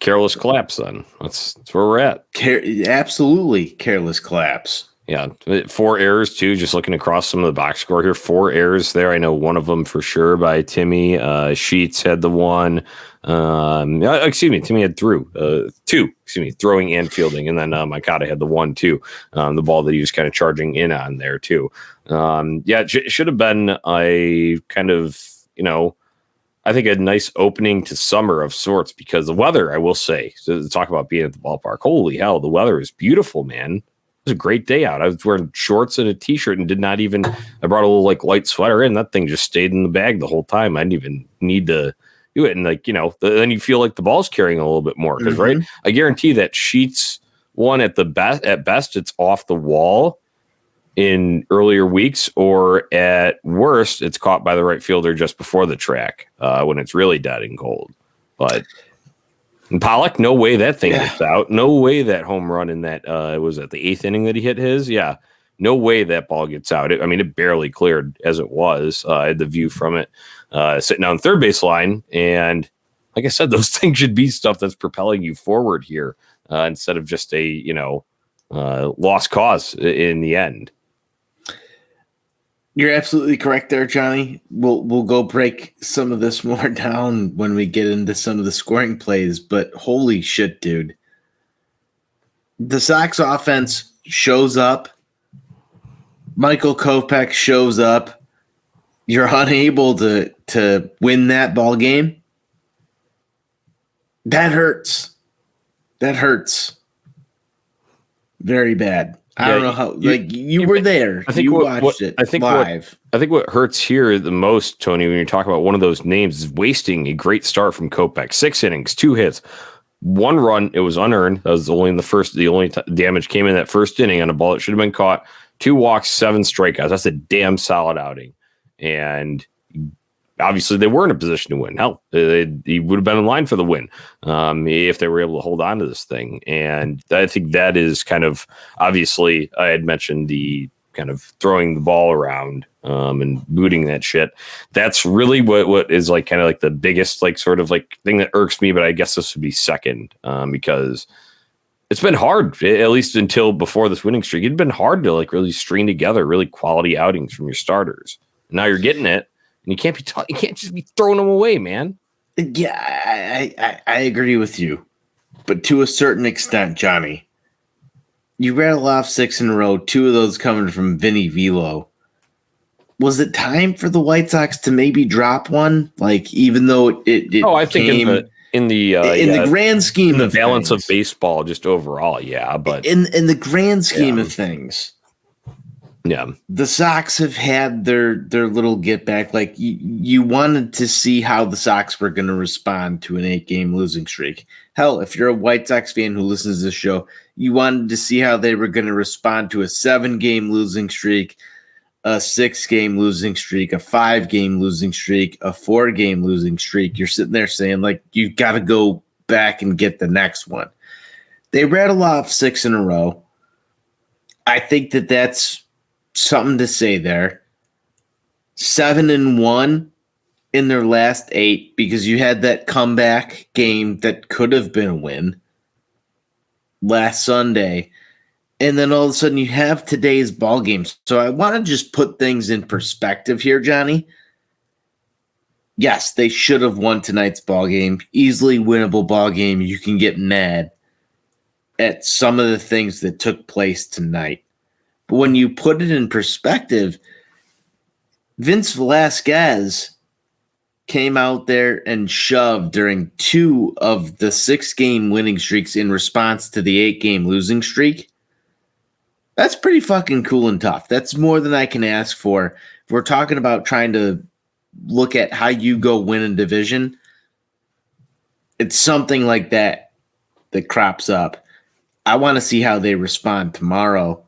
Careless collapse then. That's where we're at. Absolutely careless collapse. Yeah, 4 errors too. Just looking across some of the box score here, 4 errors there. I know one of them for sure by Timmy. Sheets had the one. Timmy had two. Throwing and fielding, and then Mikata had the one too. The ball that he was kind of charging in on there too. It should have been a kind of I think a nice opening to summer of sorts, because the weather, I will say, to talk about being at the ballpark. Holy hell, the weather is beautiful, man. It was a great day out. I was wearing shorts and a t-shirt and I brought a little light sweater in. That thing just stayed in the bag the whole time. I didn't even need to do it. And then you feel like the ball's carrying a little bit more because, right? I guarantee that Sheets one at best, it's off the wall in earlier weeks, or at worst, it's caught by the right fielder just before the track when it's really dead and cold. But and Pollock, no way that thing gets out. No way that home run in that was at the 8th inning that he hit his. Yeah, no way that ball gets out. It barely cleared as it was. I had the view from it sitting on third base line, and like I said, those things should be stuff that's propelling you forward here instead of just a lost cause in the end. You're absolutely correct there, Johnny. We'll go break some of this more down when we get into some of the scoring plays, but holy shit, dude. The Sox offense shows up. Michael Kopech shows up. You're unable to win that ball game. That hurts. That hurts. Very bad. I don't know how. You were there. I think you watched it live. I think what hurts here the most, Tony, when you talk about one of those names, is wasting a great start from Kopech. 6 innings, 2 hits, 1 run. It was unearned. That was only in the first. The only damage came in that first inning on a ball that should have been caught. 2 walks, 7 strikeouts. That's a damn solid outing. And obviously, they were in a position to win. Hell, he would have been in line for the win if they were able to hold on to this thing. And I think that is kind of, obviously, I had mentioned the kind of throwing the ball around and booting that shit. That's really what is kind of the biggest sort of thing that irks me. But I guess this would be second because it's been hard, at least until before this winning streak. It'd been hard to really string together really quality outings from your starters. Now you're getting it. And you can't just be throwing them away, man. Yeah, I agree with you. But to a certain extent, Johnny, you rattle off 6 in a row, 2 of those coming from Vinny Velo. Was it time for the White Sox to maybe drop one? Even though I think in the grand scheme of the balance things, of baseball, just overall, yeah. But in the grand scheme of things. Yeah, the Sox have had their little get back. You wanted to see how the Sox were going to respond to an 8-game losing streak. Hell, if you're a White Sox fan who listens to this show, you wanted to see how they were going to respond to a 7-game losing streak, a 6-game losing streak, a 5-game losing streak, a 4-game losing streak. You're sitting there saying you got to go back and get the next one. They rattle off 6 in a row. I think that's something to say there. 7-1 in their last 8 because you had that comeback game that could have been a win last Sunday, and then all of a sudden you have today's ball games. So I want to just put things in perspective here, Johnny. Yes, they should have won tonight's ball game. Easily winnable ball game. You can get mad at some of the things that took place tonight. But when you put it in perspective, Vince Velasquez came out there and shoved during 2 of the 6-game winning streaks in response to the 8-game losing streak. That's pretty fucking cool and tough. That's more than I can ask for. If we're talking about trying to look at how you go win a division, it's something like that crops up. I want to see how they respond tomorrow